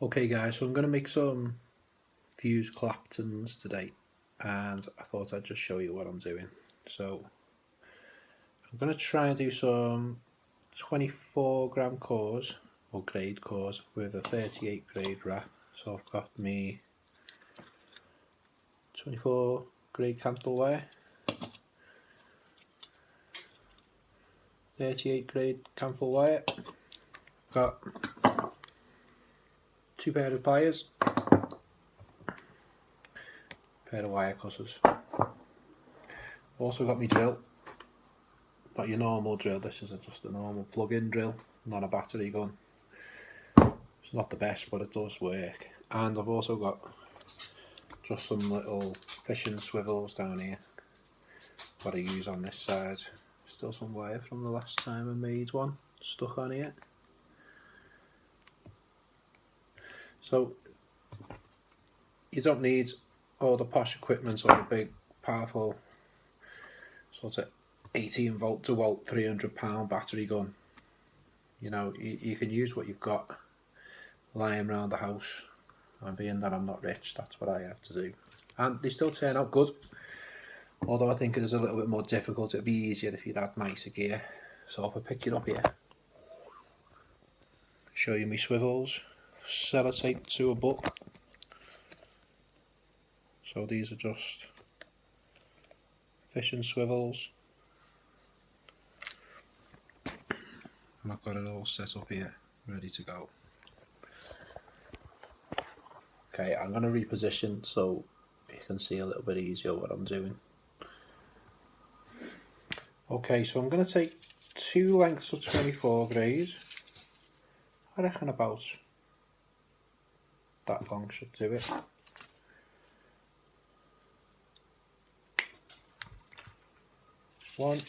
Okay guys, so I'm going to make some fused claptons today, and I thought I'd just show you what I'm doing. So I'm going to try and do some 24 gram cores or grade cores with a 38 grade wrap. So I've got me 24 grade candle wire, 38 grade candle wire, got two pair of pliers, pair of wire cutters. Also got my drill, not your normal drill, this is just a normal plug-in drill, not a battery gun. It's not the best, but it does work. And I've also got just some little fishing swivels down here, what I use on this side. Still some wire from the last time I made one stuck on here. So you don't need all the posh equipment or the big powerful sort of 18 volt to volt 300-pound battery gun. You know, you can use what you've got lying around the house, and being that I'm not rich, that's what I have to do. And they still turn out good, although I think it is a little bit more difficult. It'd be easier if you'd had nicer gear. So if I pick it up here, show you my swivels, sellotaped to a book. So these are just fishing swivels, and I've got it all set up here, ready to go. Okay, I'm going to reposition so you can see a little bit easier what I'm doing. Okay, so I'm going to take two lengths of 24 grade. I reckon about that long should do it. One.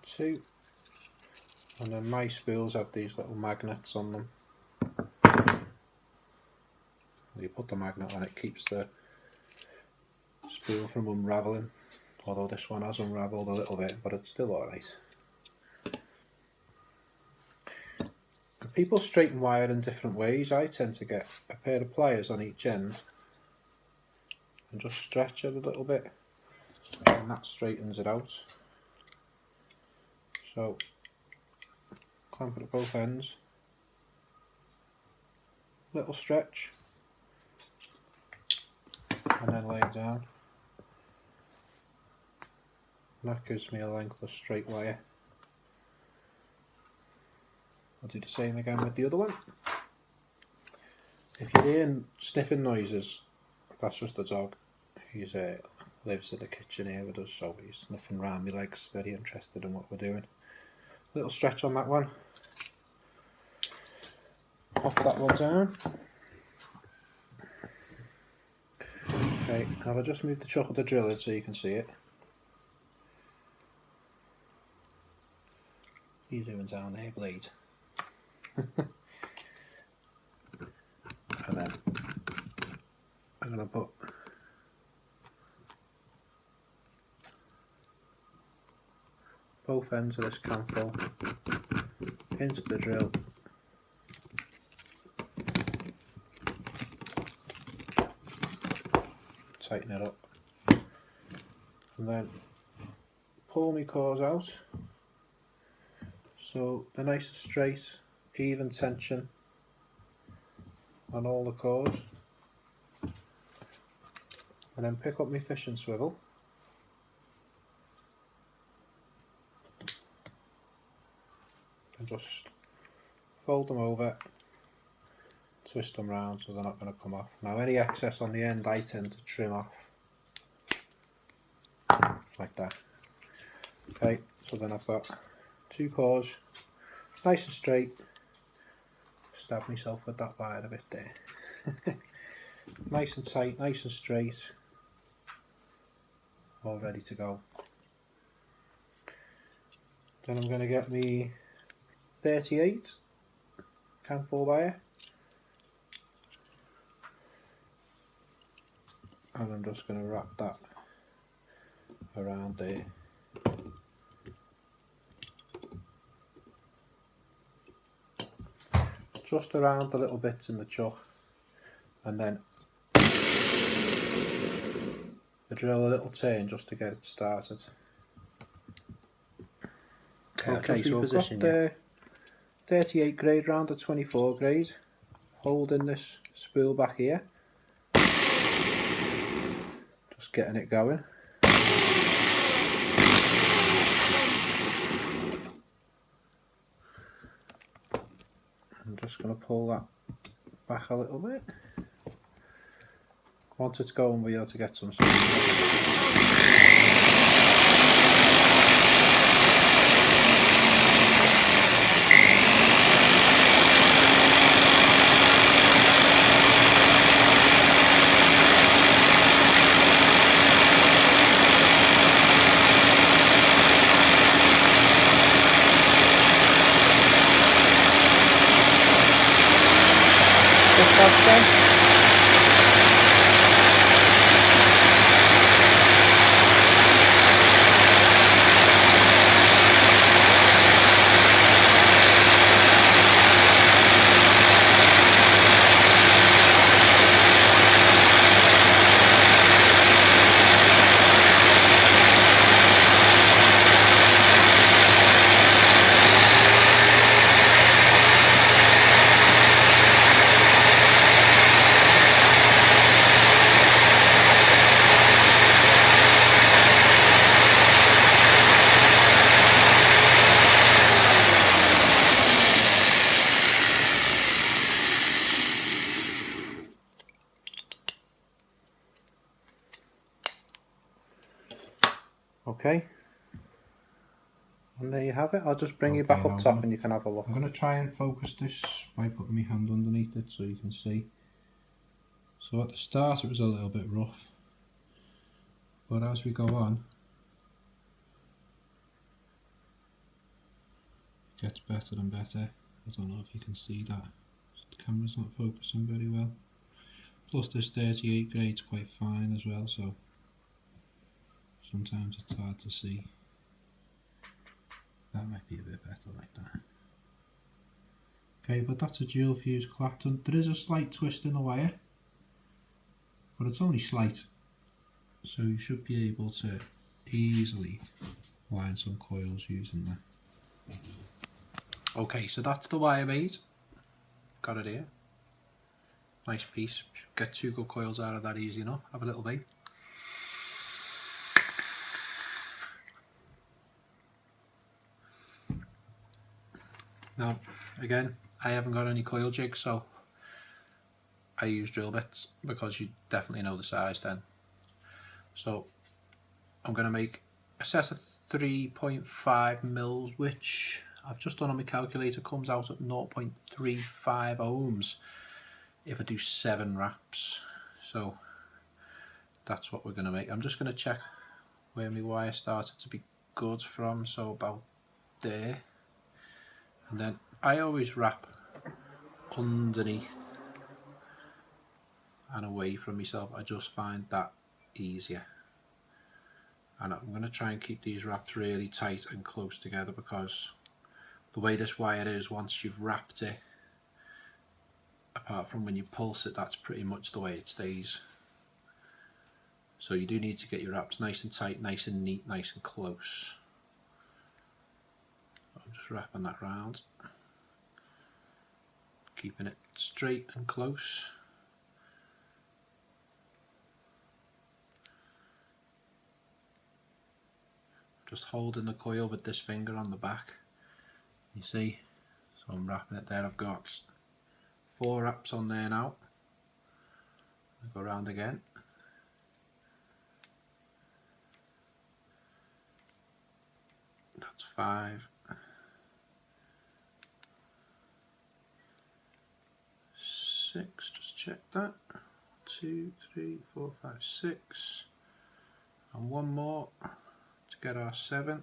Two. And then my spools have these little magnets on them. You put the magnet on, it keeps the spool from unravelling. Although this one has unravelled a little bit, but it's still alright. People straighten wire in different ways. I tend to get a pair of pliers on each end and just stretch it a little bit, and that straightens it out. So clamp it at both ends, little stretch, and then lay it down. And that gives me a length of straight wire. I'll do the same again with the other one. If you're hearing sniffing noises, that's just the dog. He lives in the kitchen here with us, so he's sniffing around my legs, very interested in what we're doing. Little stretch on that one. Pop that one down. Okay, now I'll just move the chuck of the drill in so you can see it. What are you doing down there, blade? And then I'm going to put both ends of this canfil into the drill, tighten it up, and then pull my cores out so they're nice and straight, even tension on all the cores, and then pick up my fishing swivel and just fold them over, twist them round so they're not going to come off. Now any excess on the end I tend to trim off like that. Okay, so then I've got two cores, nice and straight. Stab myself with that wire a bit there. Nice and tight, nice and straight, all ready to go. Then I'm going to get me 38 handful wire, and I'm just going to wrap that around there. just around the little bits in the chuck, and then drill a little turn just to get it started. Okay, so I've got the 38 grade round to 24 grade, holding this spool back here, just getting it going. I'm just going to pull that back a little bit. Once it's going, we'll be able to get some speed. Okay, and there you have it. I'll just bring you back up top and you can have a look. I'm going to try and focus this by putting my hand underneath it so you can see. So at the start it was a little bit rough, but as we go on it gets better and better. I don't know if you can see that, the camera's not focusing very well. Plus this 38 grade's quite fine as well, so sometimes it's hard to see. That might be a bit better like that. Okay, but that's a dual fuse clapton. There is a slight twist in the wire, but it's only slight, so you should be able to easily wind some coils using that. Okay, so that's the wire made. Got it here. Nice piece. Should get 2 good coils out of that easy enough. Have a little vape. Now, again, I haven't got any coil jigs, so I use drill bits because you definitely know the size then. So I'm going to make a set of 3.5 mils, which I've just done on my calculator, comes out at 0.35 ohms if I do 7 wraps. So that's what we're going to make. I'm just going to check where my wire started to be good from, so about there. And then I always wrap underneath and away from myself. I just find that easier. And I'm going to try and keep these wraps really tight and close together, because the way this wire is, once you've wrapped it, apart from when you pulse it, that's pretty much the way it stays. So you do need to get your wraps nice and tight, nice and neat, nice and close. I'm just wrapping that round, keeping it straight and close. Just holding the coil with this finger on the back, you see, so I'm wrapping it there. I've got 4 wraps on there now. I'll go around again. That's 5. 6, just check that. 2, 3, 4, 5, 6. And 1 more to get our 7.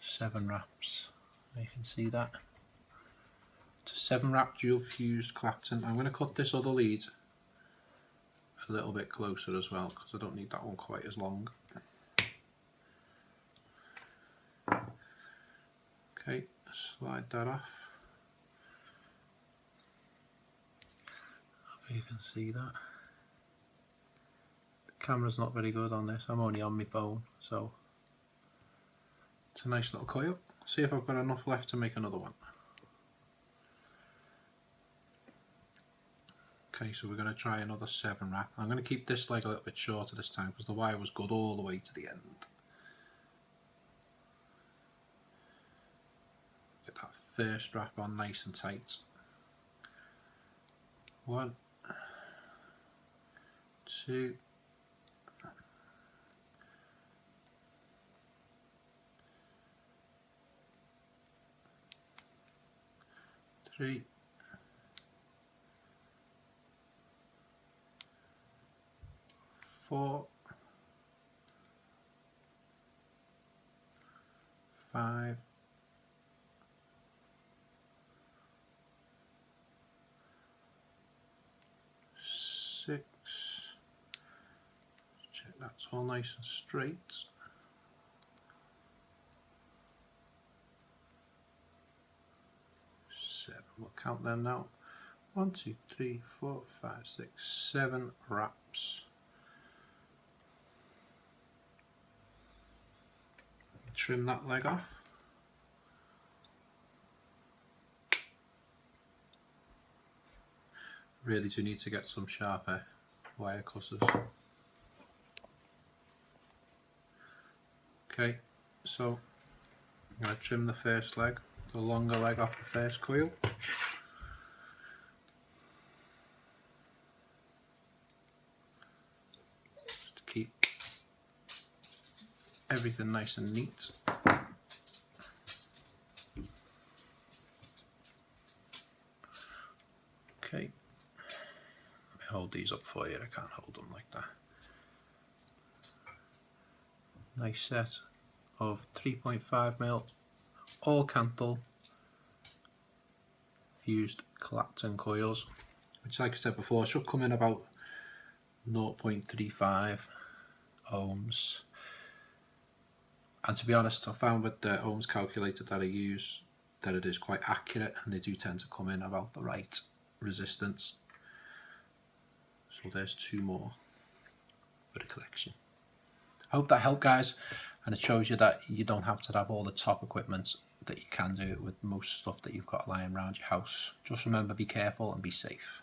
Seven wraps, you can see that. It's a 7 wrap dual fused clapton. I'm going to cut this other lead a little bit closer as well, because I don't need that one quite as long. Okay, slide that off. Hope you can see that. The camera's not very good on this, I'm only on my phone, so it's a nice little coil. See if I've got enough left to make another one. Okay, so we're going to try another 7 wrap. I'm going to keep this leg a little bit shorter this time because the wire was good all the way to the end. Get that first wrap on nice and tight. 1, 2, 3, 4, 5, 6. Check that's all nice and straight. 7. We'll count them now. 1, 2, 3, 4, 5, 6, 7 wraps. Trim that leg off. Really do need to get some sharper wire cutters. Okay, so I'm going to trim the first leg, the longer leg off the first coil. Just to keep everything nice and neat. Okay, let me hold these up for you, I can't hold them like that. Nice set of 3.5mm all cantle fused clapton coils, which, like I said before, should come in about 0.35 ohms. And to be honest, I found with the ohms calculator that I use that it is quite accurate, and they do tend to come in about the right resistance. So there's 2 more for the collection. I hope that helped, guys, and it shows you that you don't have to have all the top equipment, that you can do it with most stuff that you've got lying around your house. Just remember, be careful and be safe.